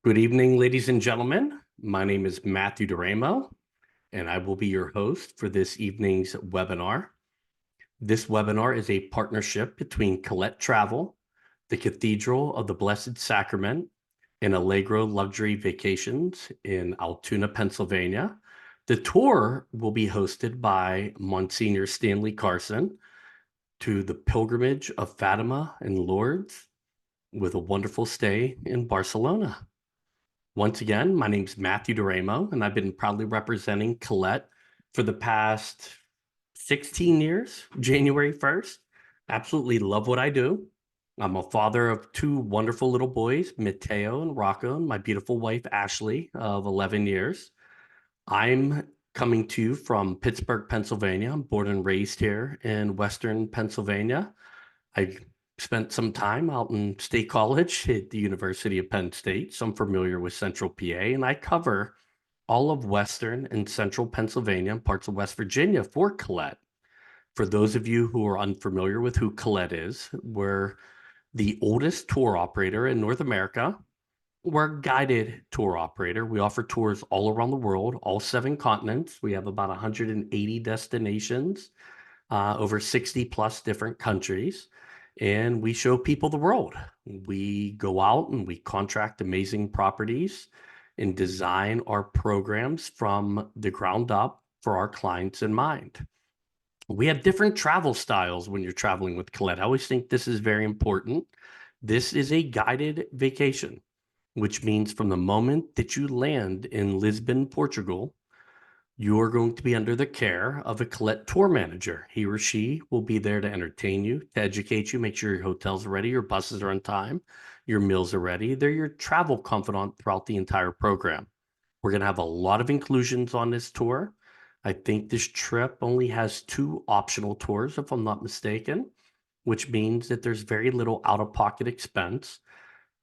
Good evening, ladies and gentlemen. My name is Matthew Duramo, and I will be your host for this evening's webinar. This webinar is a partnership between Colette Travel, the Cathedral of the Blessed Sacrament, and Allegro Luxury Vacations in Altoona, Pennsylvania. The tour will be hosted by Monsignor Stanley Carson to the pilgrimage of Fatima and Lourdes, with a wonderful stay in Barcelona. Once again, my name's Matthew Duramo, and I've been proudly representing Colette for the past 16 years, January 1st. Absolutely love what I do. I'm a father of two wonderful little boys, Mateo and Rocco, and my beautiful wife, Ashley, of 11 years. I'm coming to you from Pittsburgh, Pennsylvania. I'm born and raised here in Western Pennsylvania. I spent some time out in State College at the University of Penn State, so I'm familiar with Central PA, and I cover all of Western and Central Pennsylvania and parts of West Virginia for Colette. For those of you who are unfamiliar with who Colette is, we're the oldest tour operator in North America. We're a guided tour operator. We offer tours all around the world, all 7 continents. We have about 180 destinations, over 60 plus different countries. And we show people the world. We go out and we contract amazing properties and design our programs from the ground up for our clients in mind. We have different travel styles when you're traveling with Colette. I always think this is very important. This is a guided vacation, which means from the moment that you land in Lisbon, Portugal, you're going to be under the care of a Colette tour manager. He or she will be there to entertain you, to educate you, make sure your hotels are ready, your buses are on time, your meals are ready. They're your travel confidant throughout the entire program. We're going to have a lot of inclusions on this tour. I think this trip only has 2 optional tours, if I'm not mistaken, which means that there's very little out-of-pocket expense.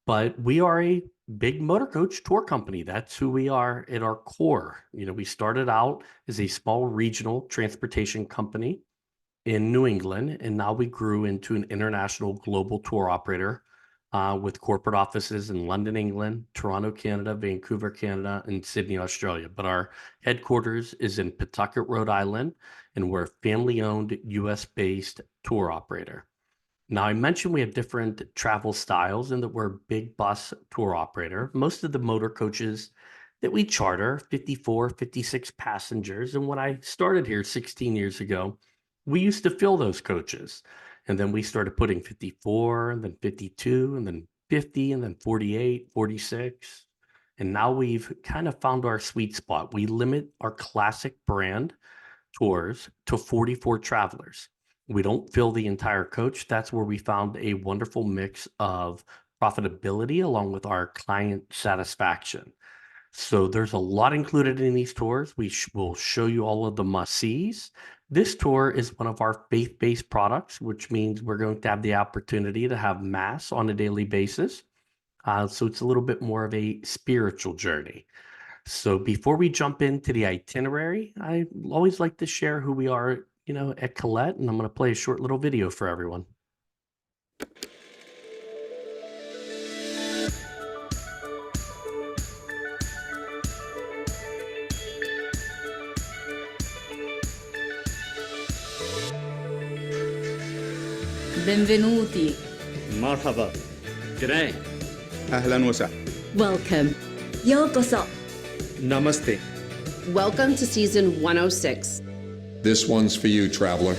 But we are a big motor coach tour company. That's who we are at our core. You know, we started out as a small regional transportation company in New England, and now we grew into an international global tour operator with corporate offices in London, England, Toronto, Canada, Vancouver, Canada, and Sydney, Australia. But our headquarters is in Pawtucket, Rhode Island, and we're a family-owned US-based tour operator. Now, I mentioned we have different travel styles and that we're a big bus tour operator. Most of the motor coaches that we charter, 54, 56 passengers. And when I started here 16 years ago, we used to fill those coaches. And then we started putting 54, and then 52, and then 50, and then 48, 46. And now we've kind of found our sweet spot. We limit our classic brand tours to 44 travelers. We don't fill the entire coach. That's where we found a wonderful mix of profitability along with our client satisfaction. So there's a lot included in these tours. We will show you all of the must-sees. This tour is one of our faith-based products, which means we're going to have the opportunity to have mass on a daily basis. So it's a little bit more of a spiritual journey. So before we jump into the itinerary, I always like to share who we are, you know, at Colette, and I'm going to play a short little video for everyone. Benvenuti. Marhaba. G'day. Ahlan wa sahlan. Welcome. Yokoso. Namaste. Welcome to season 106. This one's for you, traveler.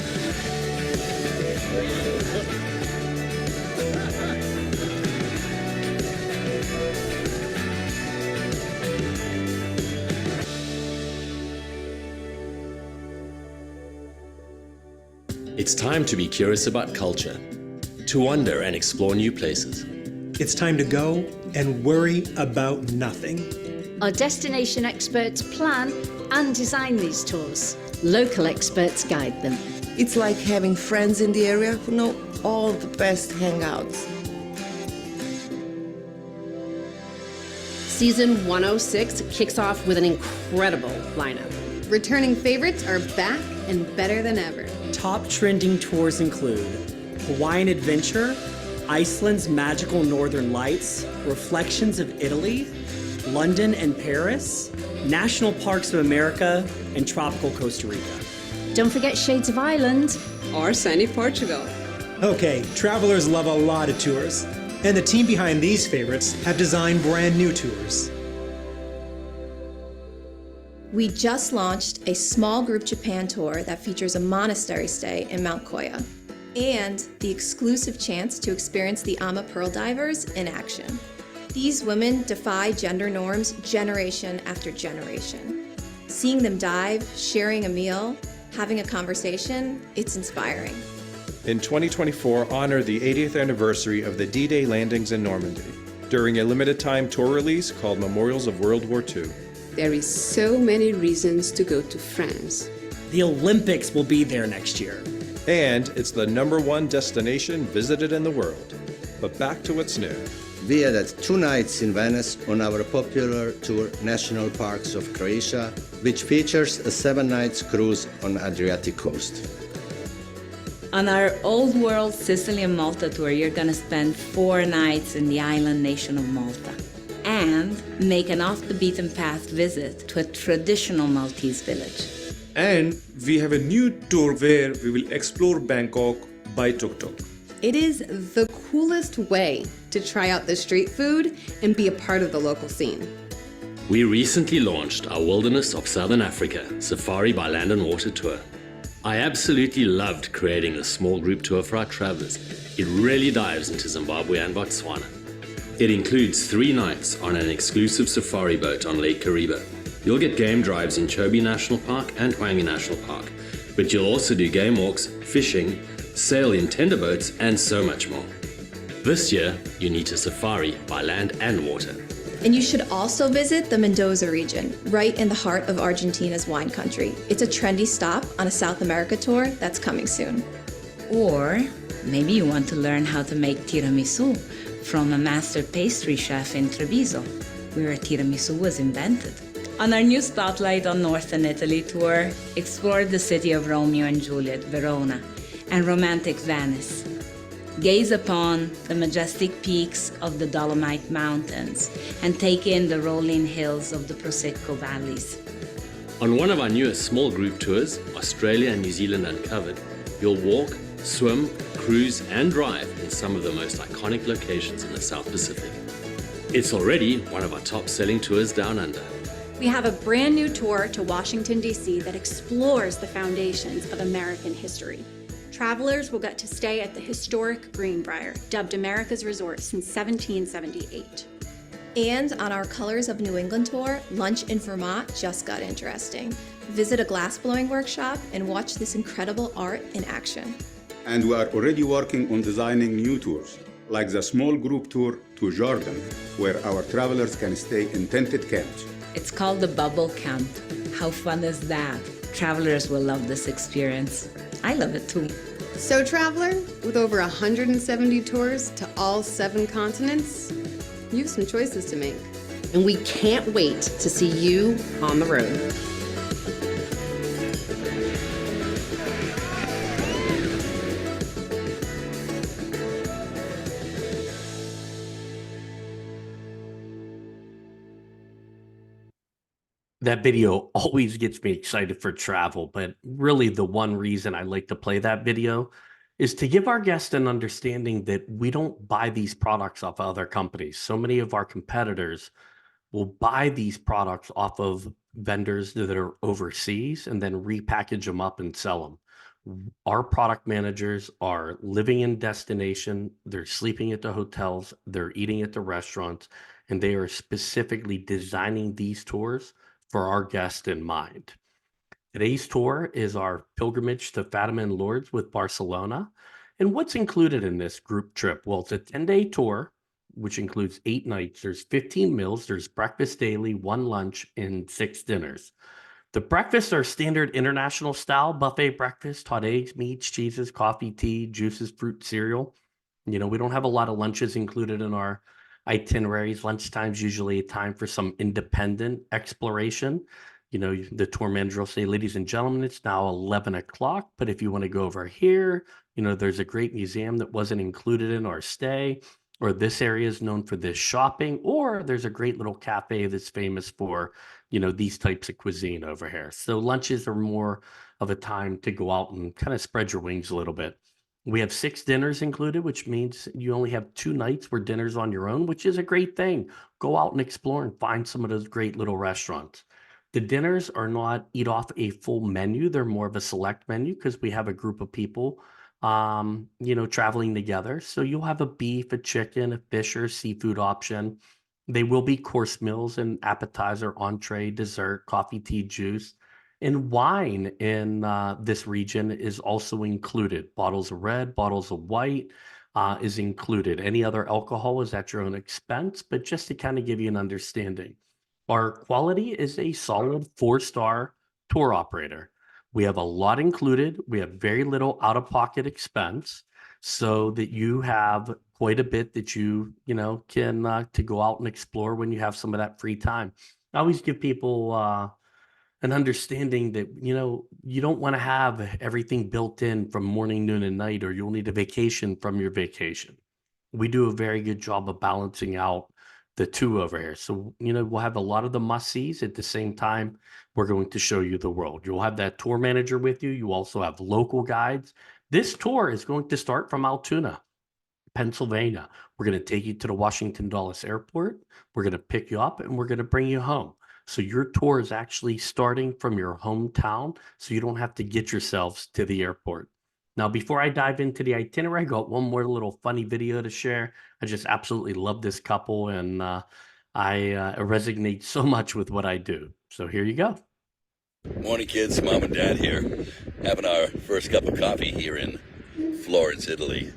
It's time to be curious about culture, to wander and explore new places. It's time to go and worry about nothing. Our destination experts plan and design these tours. Local experts guide them. It's like having friends in the area who know all the best hangouts. Season 106 kicks off with an incredible lineup. Returning favorites are back and better than ever. Top trending tours include Hawaiian Adventure, Iceland's magical northern lights, reflections of Italy, London and Paris, national parks of America, and tropical Costa Rica. Don't forget Shades of Ireland. Or sunny Portugal. Okay, travelers love a lot of tours, and the team behind these favorites have designed brand new tours. We just launched a small group Japan tour that features a monastery stay in Mount Koya and the exclusive chance to experience the Ama Pearl divers in action. These women defy gender norms generation after generation. Seeing them dive, sharing a meal, having a conversation, it's inspiring. In 2024, honor the 80th anniversary of the D-Day landings in Normandy during a limited-time tour release called Memorials of World War II. There is so many reasons to go to France. The Olympics will be there next year. And it's the #1 destination visited in the world. But back to what's new. We added 2 nights in Venice on our popular tour National Parks of Croatia, which features a 7-night cruise on the Adriatic coast. On our Old World Sicily and Malta tour, you're going to spend 4 nights in the island nation of Malta and make an off-the-beaten-path visit to a traditional Maltese village. And we have a new tour where we will explore Bangkok by tuk-tuk. It is the coolest way to try out the street food and be a part of the local scene. We recently launched our Wilderness of Southern Africa Safari by Land and Water tour. I absolutely loved creating a small group tour for our travelers. It really dives into Zimbabwe and Botswana. It includes 3 nights on an exclusive safari boat on Lake Kariba. You'll get game drives in Chobe National Park and Hwange National Park, but you'll also do game walks, fishing, sail in tender boats, and so much more. This year, you need to safari by land and water. And you should also visit the Mendoza region, right in the heart of Argentina's wine country. It's a trendy stop on a South America tour that's coming soon. Or maybe you want to learn how to make tiramisu from a master pastry chef in Treviso, where tiramisu was invented. On our new Spotlight on Northern Italy tour, explore the city of Romeo and Juliet, Verona, and romantic Venice. Gaze upon the majestic peaks of the Dolomite Mountains and take in the rolling hills of the Prosecco valleys. On one of our newest small group tours, Australia and New Zealand Uncovered, you'll walk, swim, cruise, and drive in some of the most iconic locations in the South Pacific. It's already one of our top-selling tours down under. We have a brand new tour to Washington, D.C. that explores the foundations of American history. Travelers will get to stay at the historic Greenbrier, dubbed America's Resort since 1778. And on our Colors of New England tour, lunch in Vermont just got interesting. Visit a glassblowing workshop and watch this incredible art in action. And we are already working on designing new tours, like the small group tour to Jordan, where our travelers can stay in tented camps. It's called the Bubble Camp. How fun is that? Travelers will love this experience. I love it too. So traveler, with over 170 tours to all 7 continents, you have some choices to make. And we can't wait to see you on the road. That video always gets me excited for travel, but really the one reason I like to play that video is to give our guests an understanding that we don't buy these products off other companies. So many of our competitors will buy these products off of vendors that are overseas and then repackage them up and sell them. Our product managers are living in destination, they're sleeping at the hotels, they're eating at the restaurants, and they are specifically designing these tours for our guests in mind. Today's tour is our pilgrimage to Fatima and Lourdes with Barcelona. And what's included in this group trip? Well, it's a 10-day tour, which includes 8 nights. There's 15 meals. There's breakfast daily, 1 lunch, and 6 dinners. The breakfasts are standard international style buffet breakfast, hot eggs, meats, cheeses, coffee, tea, juices, fruit, cereal. You know, we don't have a lot of lunches included in our itineraries. Lunchtime's usually a time for some independent exploration. the tour manager will say, ladies and gentlemen, it's now 11 o'clock, but if you want to go over here, there's a great museum that wasn't included in our stay, or this area is known for this shopping, or there's a great little cafe that's famous for, these types of cuisine over here. So lunches are more of a time to go out and kind of spread your wings a little bit. We have 6 dinners included, which means you only have 2 nights where dinner's on your own, which is a great thing. Go out and explore and find some of those great little restaurants. The dinners are not eat off a full menu. They're more of a select menu because we have a group of people, traveling together. So you'll have a beef, a chicken, a fish, or seafood option. They will be course meals and appetizer, entree, dessert, coffee, tea, juice. And wine in this region is also included. Bottles of red, bottles of white is included. Any other alcohol is at your own expense, but just to kind of give you an understanding. Our quality is a solid 4-star tour operator. We have a lot included. We have very little out-of-pocket expense so that you have quite a bit that you can to go out and explore when you have some of that free time. I always give people an understanding that, you don't want to have everything built in from morning, noon, and night, or you'll need a vacation from your vacation. We do a very good job of balancing out the two over here. So, we'll have a lot of the must-sees. At the same time, we're going to show you the world. You'll have that tour manager with you. You also have local guides. This tour is going to start from Altoona, Pennsylvania. We're going to take you to the Washington Dulles Airport. We're going to pick you up and we're going to bring you home. So your tour is actually starting from your hometown, so you don't have to get yourselves to the airport. Now, before I dive into the itinerary, I got one more little funny video to share. I just absolutely love this couple, and I resonate so much with what I do. So here you go. Morning, kids. Mom and Dad here, having our first cup of coffee here in Florence, Italy.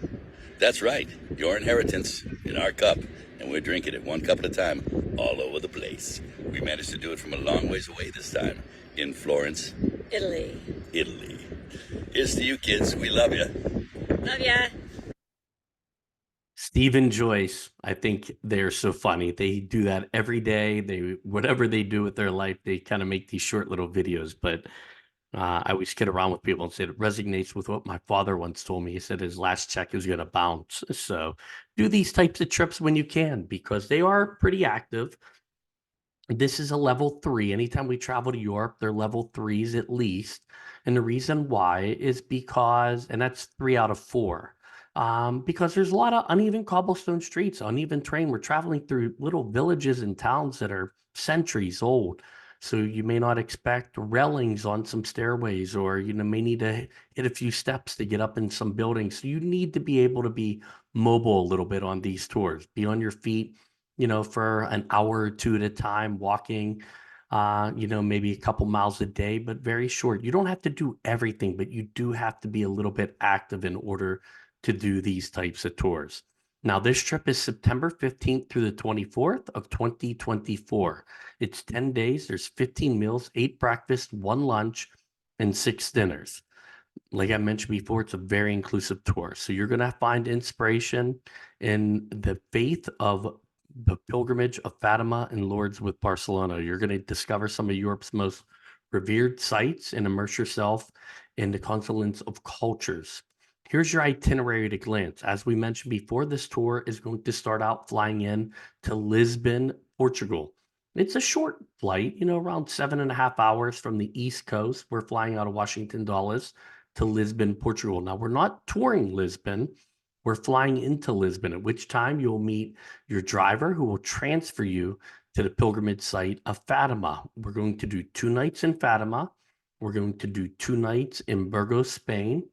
That's right, your inheritance in our cup, and we're drinking it one cup at a time all over the place. We managed to do it from a long ways away this time in Florence, Italy. Italy. Here's to you, kids. We love you. Love ya. Steve and Joyce, I think they're so funny. They do that every day. Whatever they do with their life, they kind of make these short little videos. But I always kid around with people and say it resonates with what my father once told me. He said his last check is going to bounce. So do these types of trips when you can, because they are pretty active. This is a level 3. Anytime we travel to Europe, they're level 3s at least. And the reason why is because, and that's 3 out of 4, because there's a lot of uneven cobblestone streets, uneven terrain. We're traveling through little villages and towns that are centuries old. So you may not expect railings on some stairways, or may need to hit a few steps to get up in some buildings. So you need to be able to be mobile a little bit on these tours. Be on your feet, for an hour or 2 at a time, walking, maybe a couple miles a day, but very short. You don't have to do everything, but you do have to be a little bit active in order to do these types of tours. Now, this trip is September 15th through the 24th of 2024. It's 10 days. There's 15 meals, 8 breakfasts, 1 lunch, and 6 dinners. Like I mentioned before, it's a very inclusive tour. So you're going to find inspiration in the faith of the pilgrimage of Fatima and Lourdes with Barcelona. You're going to discover some of Europe's most revered sites and immerse yourself in the confluence of cultures. Here's your itinerary at a glance. As we mentioned before, this tour is going to start out flying in to Lisbon, Portugal. It's a short flight, around 7.5 hours from the East Coast. We're flying out of Washington Dulles to Lisbon, Portugal. Now, we're not touring Lisbon. We're flying into Lisbon, at which time you'll meet your driver who will transfer you to the pilgrimage site of Fatima. We're going to do 2 nights in Fatima. We're going to do 2 nights in Burgos, Spain.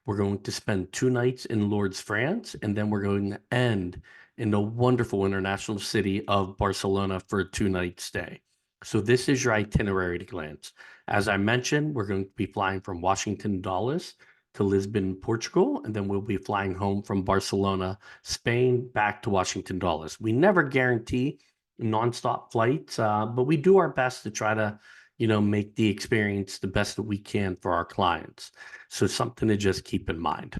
We're going to spend 2 nights in Lourdes, France, and then we're going to end in the wonderful international city of Barcelona for a 2-night stay. So this is your itinerary at a glance. As I mentioned, we're going to be flying from Washington Dulles to Lisbon, Portugal, and then we'll be flying home from Barcelona, Spain, back to Washington Dulles. We never guarantee nonstop flights, but we do our best to try to make the experience the best that we can for our clients. So something to just keep in mind.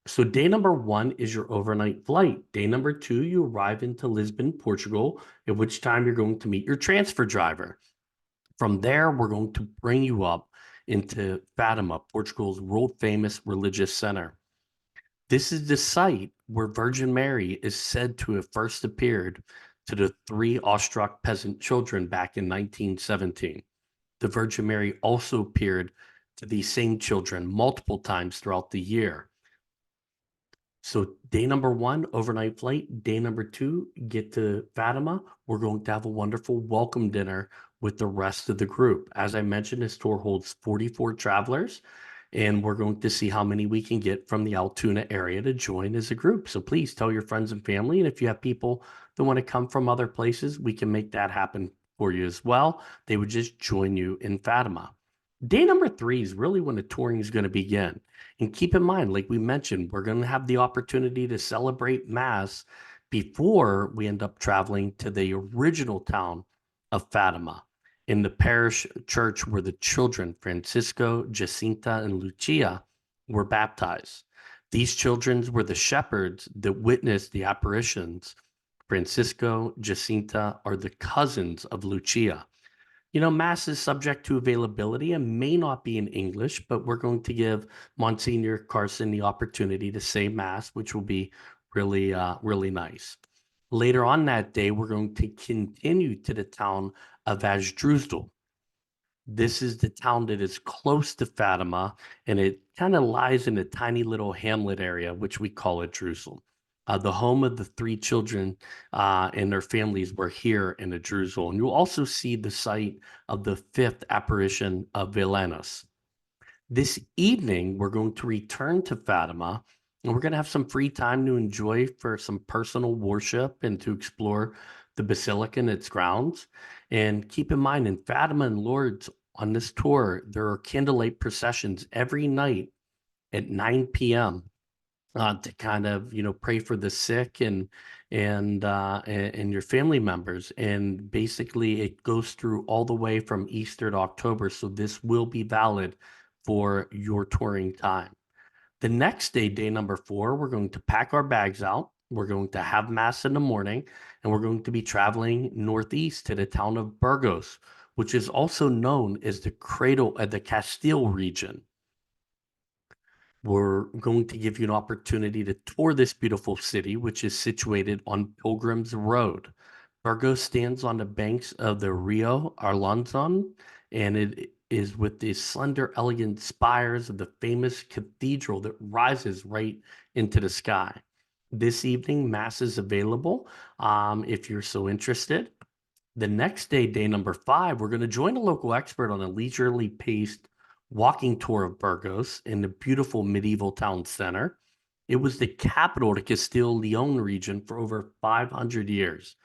So day number 1 is your overnight flight. Day number 2, you arrive into Lisbon, Portugal, at which time you're going to meet your transfer driver. From there, we're going to bring you up into Fatima, Portugal's world-famous religious center. This is the site where Virgin Mary is said to have first appeared to the 3 awestruck peasant children back in 1917. The Virgin Mary also appeared to these same children multiple times throughout the year. So day number 1, overnight flight. Day number 2, get to Fatima. We're going to have a wonderful welcome dinner with the rest of the group. As I mentioned, this tour holds 44 travelers, and we're going to see how many we can get from the Altoona area to join as a group. So please tell your friends and family, and if you have people that want to come from other places, we can make that happen for you as well. They would just join you in Fatima. Day number 3 is really when the touring is going to begin. And keep in mind, like we mentioned, we're going to have the opportunity to celebrate Mass before we end up traveling to the original town of Fatima, in the parish church where the children, Francisco, Jacinta, and Lucia, were baptized. These children were the shepherds that witnessed the apparitions. Francisco, Jacinta are the cousins of Lucia. You know, Mass is subject to availability and may not be in English, but we're going to give Monsignor Carson the opportunity to say Mass, which will be really, really nice. Later on that day, we're going to continue to the town of Aljustrel. This is the town that is close to Fatima, and it kind of lies in a tiny little hamlet area, which we call it Jerusalem. The home of the 3 children and their families were here in Jerusalem. And you'll also see the site of the 5th apparition of Valinhos. This evening, we're going to return to Fatima, and we're going to have some free time to enjoy for some personal worship and to explore the Basilica and its grounds. And keep in mind, in Fatima and Lourdes on this tour, there are candlelight processions every night at 9 p.m. To kind of, you know, pray for the sick and your family members. And basically it goes through all the way from Easter to October. So this will be valid for your touring time. The next day, day number 4, we're going to pack our bags out. We're going to have Mass in the morning, and we're going to be traveling northeast to the town of Burgos, which is also known as the cradle of the Castile region. We're going to give you an opportunity to tour this beautiful city, which is situated on Pilgrim's Road. Burgos stands on the banks of the Rio Arlanzon, and it is with the slender, elegant spires of the famous cathedral that rises right into the sky. This evening, Mass is available if you're so interested. The next day, day number 5, we're going to join a local expert on a leisurely paced walking tour of Burgos in the beautiful medieval town center. It was the capital of the Castile-Leon region for over 500 years.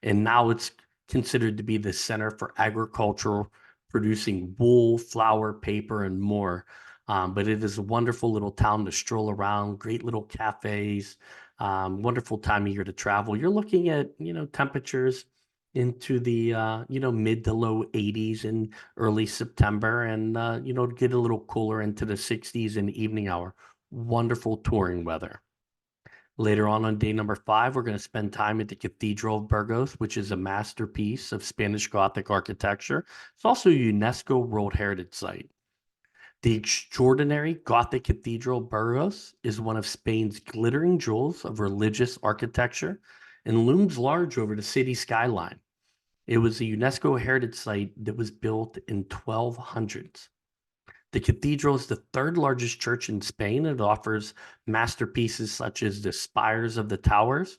And now it's considered to be the center for agriculture, producing wool, flour, paper, and more. But it is a wonderful little town to stroll around, great little cafes, wonderful time of year to travel. You're looking at, you know, temperatures into the, you know, mid to low 80s in early September, and, you know, get a little cooler into the 60s in the evening hour. Wonderful touring weather. Later on day number 5, we're going to spend time at the Cathedral of Burgos, which is a masterpiece of Spanish Gothic architecture. It's also a UNESCO World Heritage Site. The extraordinary Gothic Cathedral of Burgos is one of Spain's glittering jewels of religious architecture and looms large over the city skyline. It was a UNESCO Heritage Site that was built in 1200s. The cathedral is the 3rd largest church in Spain. It offers masterpieces such as the spires of the towers,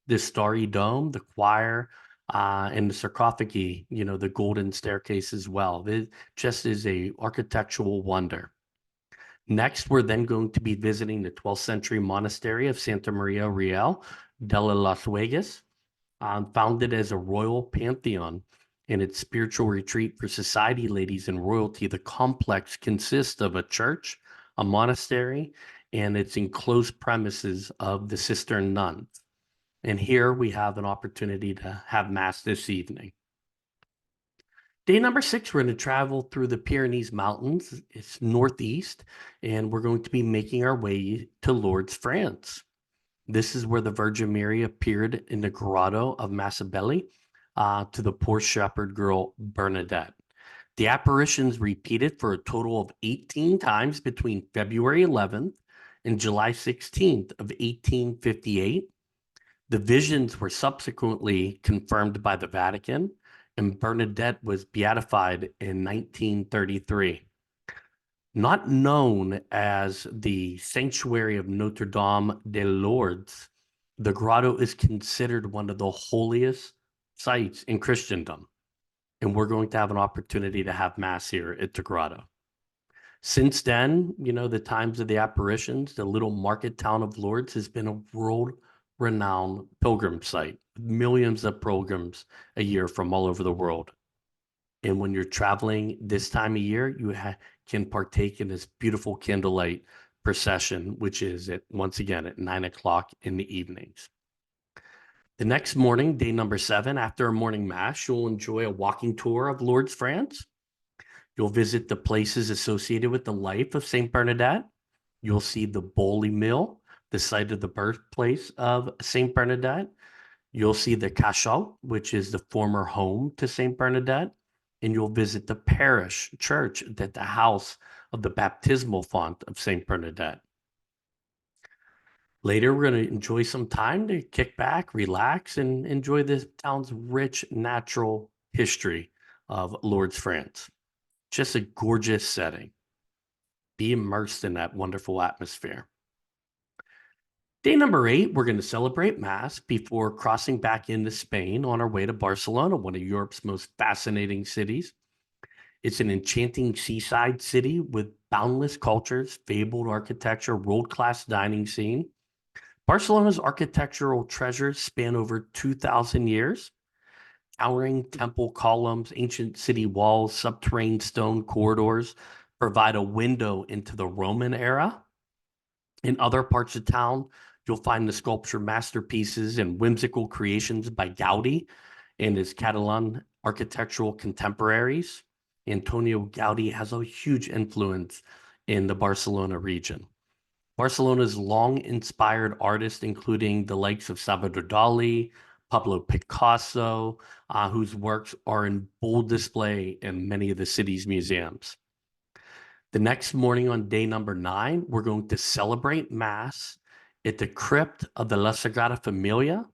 the starry dome, the choir, and the sarcophagi, you know, the golden staircase as well. It just is a architectural wonder. Next, we're then going to be visiting the 12th century monastery of Santa Maria Real de las Vegas, founded as a royal pantheon and its spiritual retreat for society ladies and royalty. The complex consists of a church, a monastery, and its enclosed premises of the Cistercian nuns. And here we have an opportunity to have Mass this evening. Day number 6, we're going to travel through the Pyrenees Mountains. It's northeast, and we're going to be making our way to Lourdes, France. This is where the Virgin Mary appeared in the Grotto of Massabelli to the poor shepherd girl Bernadette. The apparitions repeated for a total of 18 times between February 11th and July 16th of 1858. The visions were subsequently confirmed by the Vatican, and Bernadette was beatified in 1933. Not known as the Sanctuary of Notre Dame de Lourdes, the grotto is considered one of the holiest sites in Christendom, and we're going to have an opportunity to have Mass here at the grotto. Since then, the times of the apparitions, the little market town of Lourdes has been a world-renowned pilgrim site, millions of pilgrims a year from all over the world. And when you're traveling this time of year, you can partake in this beautiful candlelight procession, which is once again at 9 o'clock in the evenings. The next morning, day number 7, after a morning mass, you'll enjoy a walking tour of Lourdes, France. You'll visit the places associated with the life of Saint Bernadette. You'll see the Boli Mill, the site of the birthplace of Saint Bernadette. You'll see the Cachot, which is the former home to Saint Bernadette. And you'll visit the parish church, the house of the baptismal font of Saint Bernadette. Later, we're going to enjoy some time to kick back, relax, and enjoy this town's rich natural history of Lourdes, France. Just a gorgeous setting. Be immersed in that wonderful atmosphere. Day number 8, we're going to celebrate Mass before crossing back into Spain on our way to Barcelona, one of Europe's most fascinating cities. It's an enchanting seaside city with boundless cultures, fabled architecture, world-class dining scene. Barcelona's architectural treasures span over 2,000 years. Towering temple columns, ancient city walls, subterranean stone corridors provide a window into the Roman era. In other parts of town, you'll find the sculpture masterpieces and whimsical creations by Gaudi and his Catalan architectural contemporaries. Antoni Gaudi has a huge influence in the Barcelona region. Barcelona's long inspired artists, including the likes of Salvador Dali, Pablo Picasso, whose works are in bold display in many of the city's museums. The next morning on day number 9, we're going to celebrate Mass at the crypt of the La Sagrada Familia,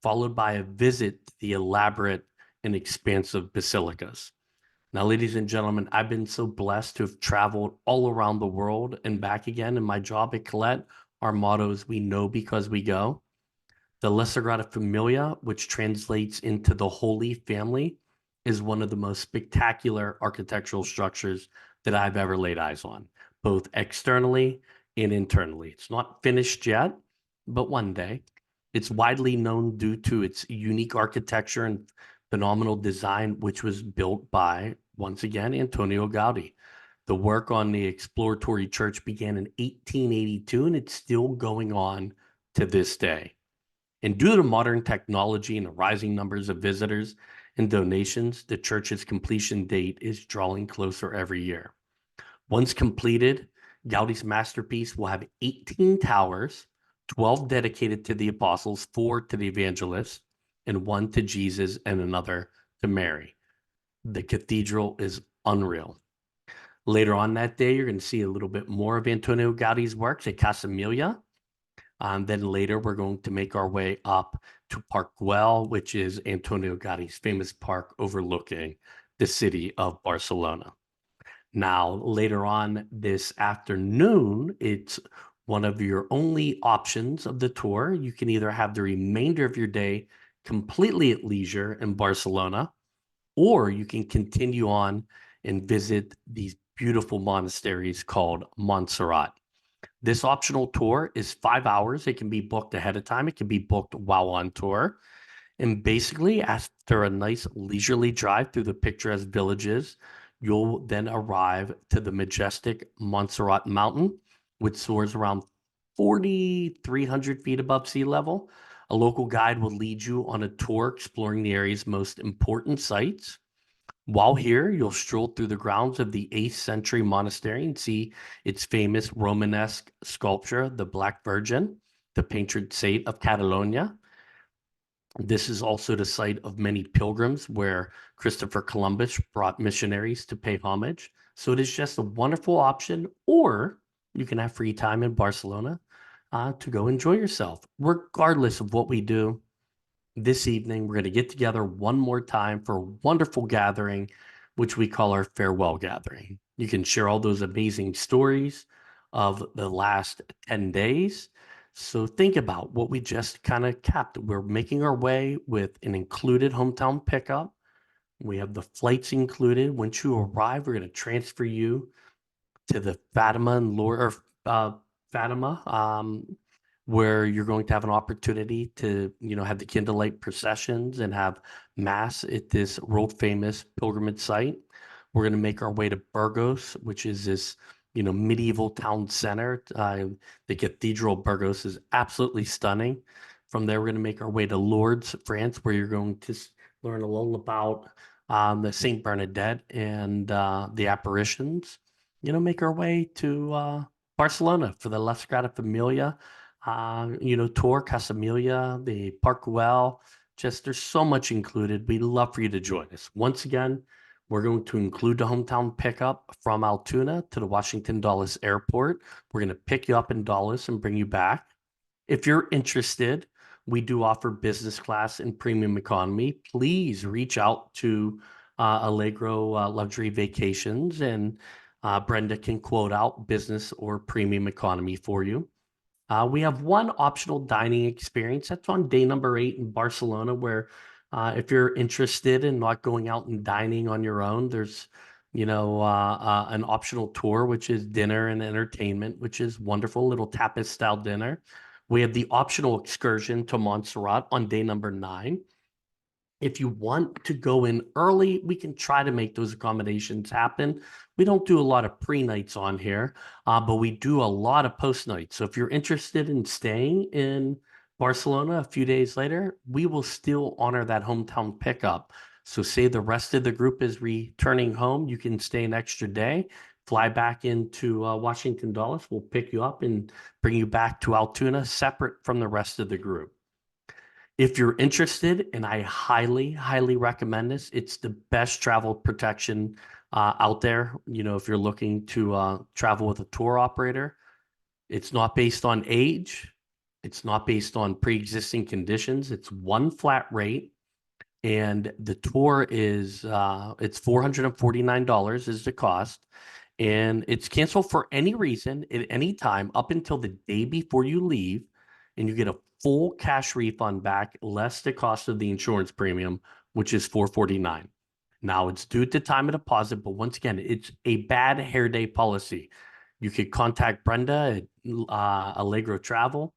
followed by a visit to the elaborate and expansive basilicas. Now, ladies and gentlemen, I've been so blessed to have traveled all around the world and back again in my job at Colette. Our motto is "We know because we go." The La Sagrada Familia, which translates into the Holy Family, is one of the most spectacular architectural structures that I've ever laid eyes on, both externally and internally. It's not finished yet, but one day. It's widely known due to its unique architecture and phenomenal design, which was built by, once again, Antoni Gaudi. The work on the exploratory church began in 1882, and it's still going on to this day. And due to modern technology and the rising numbers of visitors and donations, the church's completion date is drawing closer every year. Once completed, Gaudi's masterpiece will have 18 towers, 12 dedicated to the apostles, 4 to the evangelists, and 1 to Jesus and another to Mary. The cathedral is unreal. Later on that day, you're going to see a little bit more of Antoni Gaudi's works at Casa Emilia. Then later, we're going to make our way up to Park Güell, which is Antoni Gaudi's famous park overlooking the city of Barcelona. Now, later on this afternoon, it's one of your only options of the tour. You can either have the remainder of your day completely at leisure in Barcelona, or you can continue on and visit these beautiful monasteries called Montserrat. This optional tour is 5 hours. It can be booked ahead of time. It can be booked while on tour. And basically, after a nice leisurely drive through the picturesque villages, you'll then arrive to the majestic Montserrat Mountain, which soars around 4,300 feet above sea level. A local guide will lead you on a tour exploring the area's most important sites. While here, you'll stroll through the grounds of the 8th century monastery and see its famous Romanesque sculpture, the Black Virgin, the patron saint of Catalonia. This is also the site of many pilgrims where Christopher Columbus brought missionaries to pay homage. So it is just a wonderful option, or you can have free time in Barcelona to go enjoy yourself. Regardless of what we do this evening, we're going to get together one more time for a wonderful gathering, which we call our farewell gathering. You can share all those amazing stories of the last 10 days. So think about what we just kind of capped. We're making our way with an included hometown pickup. We have the flights included. Once you arrive, we're going to transfer you to the Fatima and Lourdes, Fatima, where you're going to have an opportunity to, have the candlelight processions and have mass at this world famous pilgrimage site. We're going to make our way to Burgos, which is this medieval town center. The Cathedral of Burgos is absolutely stunning. From there, we're going to make our way to Lourdes, France, where you're going to learn a little about the Saint Bernadette and the apparitions. Make our way to Barcelona for the La Sagrada Familia, tour Casa Emilia, the Park Güell. Just there's so much included. We'd love for you to join us. Once again, we're going to include the hometown pickup from Altoona to the Washington Dulles Airport. We're going to pick you up in Dulles and bring you back. If you're interested, we do offer business class and premium economy. Please reach out to Allegro Luxury Vacations, and Brenda can quote out business or premium economy for you. We have one optional dining experience. That's on day number 8 in Barcelona, where if you're interested in not going out and dining on your own, there's, an optional tour, which is dinner and entertainment, which is wonderful, little tapas style dinner. We have the optional excursion to Montserrat on day number 9. If you want to go in early, we can try to make those accommodations happen. We don't do a lot of pre-nights on here, but we do a lot of post-nights. So if you're interested in staying in Barcelona a few days later, we will still honor that hometown pickup. So say the rest of the group is returning home, you can stay an extra day, fly back into Washington Dulles. We'll pick you up and bring you back to Altoona, separate from the rest of the group. If you're interested, and I highly, highly recommend this, it's the best travel protection out there. If you're looking to travel with a tour operator, it's not based on age. It's not based on pre-existing conditions. It's one flat rate, and the tour is it's $449 is the cost, and it's canceled for any reason at any time up until the day before you leave, and you get a full cash refund back, less the cost of the insurance premium, which is $449. Now it's due at the time of deposit, but once again, it's a bad hair day policy. You could contact Brenda at Allegro Travel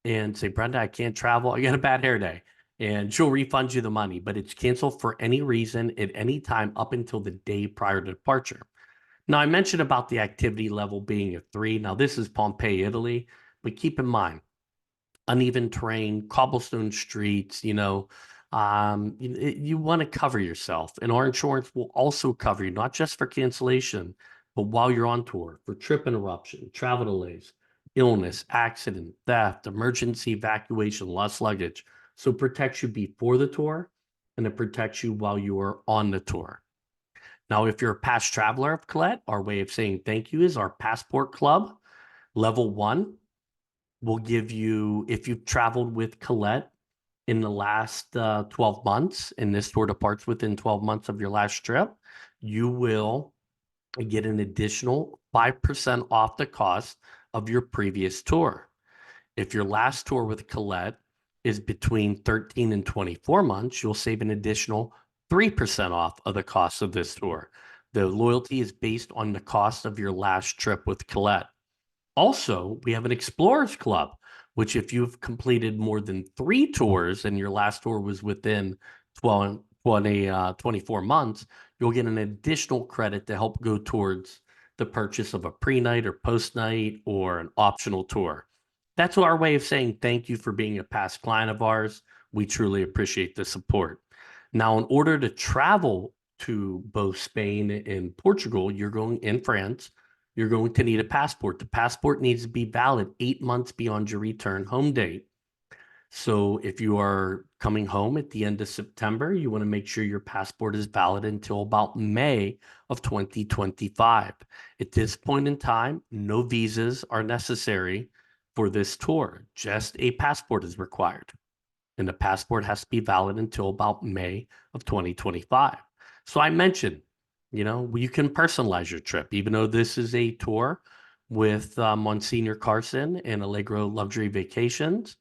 and say, Brenda, I can't travel. I got a bad hair day. And she'll refund you the money, but it's canceled for any reason at any time up until the day prior to departure. Now, I mentioned about the activity level being a 3. Now, this is Pompeii, Italy, but keep in mind, uneven terrain, cobblestone streets, you want to cover yourself. And our insurance will also cover you, not just for cancellation, but while you're on tour, for trip interruption, travel delays, illness, accident, theft, emergency evacuation, lost luggage. So it protects you before the tour, and it protects you while you are on the tour. Now, if you're a past traveler of Colette, our way of saying thank you is our Passport Club. Level 1 will give you, if you've traveled with Colette in the last 12 months, and this tour departs within 12 months of your last trip, you will get an additional 5% off the cost of your previous tour. If your last tour with Colette is between 13 and 24 months, you'll save an additional 3% off of the cost of this tour. The loyalty is based on the cost of your last trip with Colette. Also, we have an Explorers Club, which if you've completed more than 3 tours and your last tour was within 24 months, you'll get an additional credit to help go towards the purchase of a pre-night or post-night or an optional tour. That's our way of saying thank you for being a past client of ours. We truly appreciate the support. Now, in order to travel to both Spain and Portugal, in France, you're going to need a passport. The passport needs to be valid 8 months beyond your return home date. So if you are coming home at the end of September, you want to make sure your passport is valid until about May of 2025. At this point in time, no visas are necessary for this tour. Just a passport is required. And the passport has to be valid until about May of 2025. So I mentioned, you can personalize your trip, even though this is a tour with Monsignor Carson and Allegro Luxury Vacations.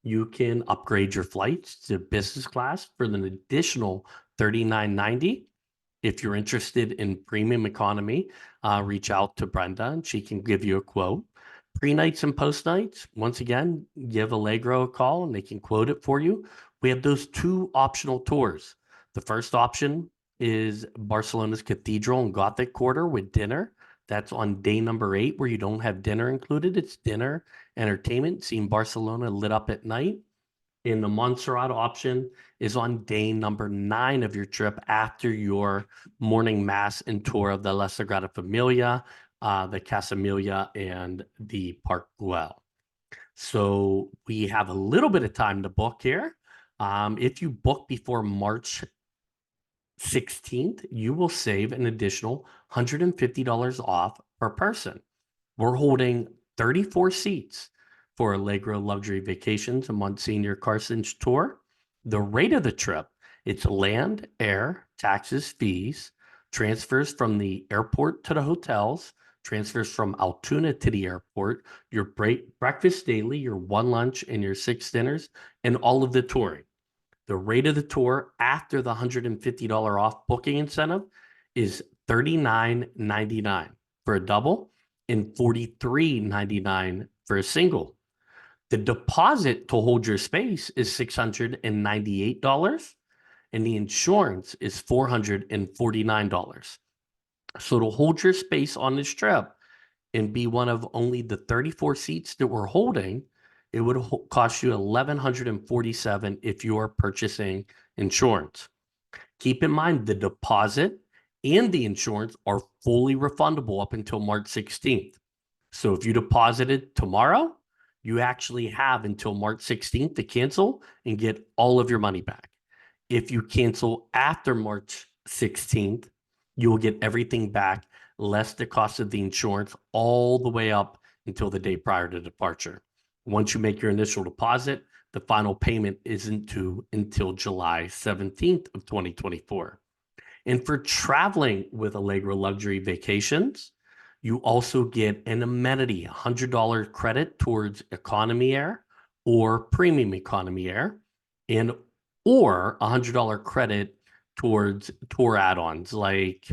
You can upgrade your flights to business class for an additional $39.90. If you're interested in premium economy, reach out to Brenda and she can give you a quote. Pre-nights and post-nights, once again, give Allegro a call and they can quote it for you. We have those two optional tours. The first option is Barcelona's Cathedral and Gothic quarter with dinner. That's on day number 8, where you don't have dinner included. It's dinner, entertainment, seeing Barcelona lit up at night. And the Montserrat option is on day number 9 of your trip after your morning mass and tour of the La Sagrada Familia, the Casa Emilia, and the Park Güell. So we have a little bit of time to book here. If you book before March 16th, you will save an additional $150 off per person. We're holding 34 seats for Allegro Luxury Vacations and Monsignor Carson's tour. The rate of the trip, it's land, air, taxes, fees, transfers from the airport to the hotels, transfers from Altoona to the airport, your breakfast daily, your 1 lunch, and your 6 dinners, and all of the touring. The rate of the tour after the $150 off booking incentive is $39.99 for a double and $43.99 for a single. The deposit to hold your space is $698, and the insurance is $449. So to hold your space on this trip and be one of only the 34 seats that we're holding, it would cost you $1,147 if you are purchasing insurance. Keep in mind, the deposit and the insurance are fully refundable up until March 16th. So if you deposited tomorrow, you actually have until March 16th to cancel and get all of your money back. If you cancel after March 16th, you will get everything back, less the cost of the insurance, all the way up until the day prior to departure. Once you make your initial deposit, the final payment isn't due until July 17th of 2024. And for traveling with Allegro Luxury Vacations, you also get an amenity, $100 credit towards economy air or premium economy air, and or $100 credit towards tour add-ons like,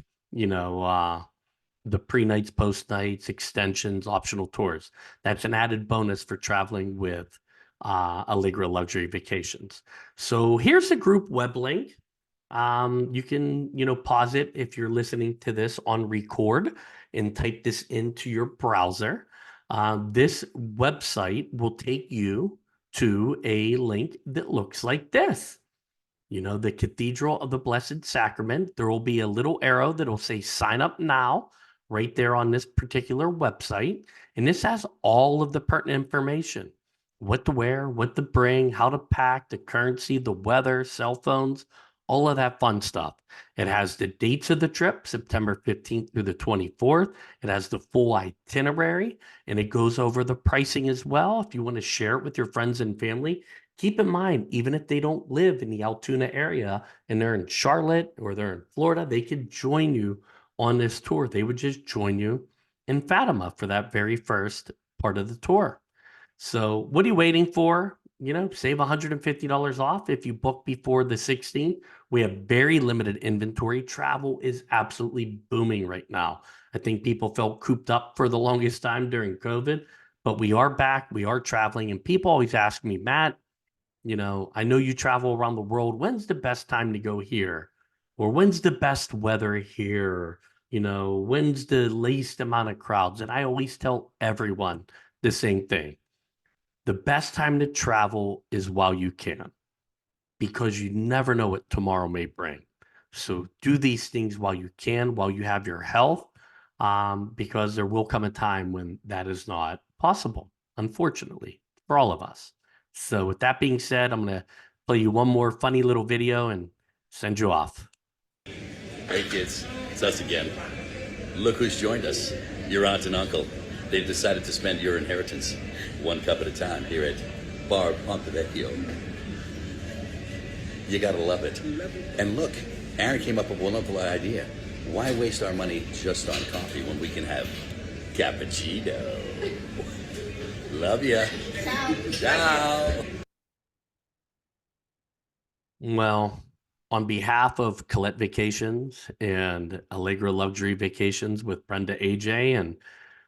the pre-nights, post-nights, extensions, optional tours. That's an added bonus for traveling with Allegro Luxury Vacations. So here's the group web link. You can, pause it if you're listening to this on record and type this into your browser. This website will take you to a link that looks like this. The Cathedral of the Blessed Sacrament. There will be a little arrow that will say sign up now right there on this particular website. And this has all of the pertinent information: what to wear, what to bring, how to pack, the currency, the weather, cell phones, all of that fun stuff. It has the dates of the trip, September 15th through the 24th. It has the full itinerary, and it goes over the pricing as well. If you want to share it with your friends and family, keep in mind, even if they don't live in the Altoona area and they're in Charlotte or they're in Florida, they could join you on this tour. They would just join you in Fatima for that very first part of the tour. So what are you waiting for? Save $150 off if you book before the 16th. We have very limited inventory. Travel is absolutely booming right now. I think people felt cooped up for the longest time during COVID, but we are back. We are traveling, and people always ask me, Matt, I know you travel around the world. When's the best time to go here? Or when's the best weather here? When's the least amount of crowds? And I always tell everyone the same thing. The best time to travel is while you can, because you never know what tomorrow may bring. So do these things while you can, while you have your health, because there will come a time when that is not possible, unfortunately, for all of us. So with that being said, I'm going to play you one more funny little video and send you off. Hey kids, it's us again. Look who's joined us. Your aunt and uncle. They've decided to spend your inheritance one cup at a time here at Bar Pontevecchio. You gotta love it. And look, Aaron came up with a wonderful idea. Why waste our money just on coffee when we can have cappuccino? Love ya. Ciao. Ciao. Well, on behalf of Colette Vacations and Allegra Luxury Vacations with Brenda AJ and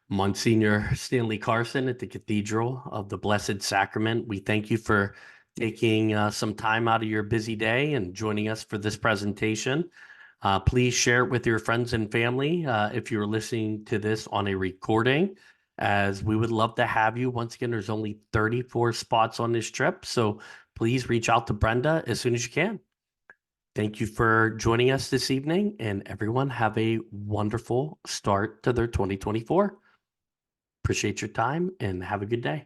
Monsignor Stanley Carson at the Cathedral of the Blessed Sacrament, we thank you for taking some time out of your busy day and joining us for this presentation. Please share it with your friends and family if you're listening to this on a recording, as we would love to have you. Once again, there's only 34 spots on this trip, so please reach out to Brenda as soon as you can. Thank you for joining us this evening, and everyone have a wonderful start to their 2024. Appreciate your time and have a good day.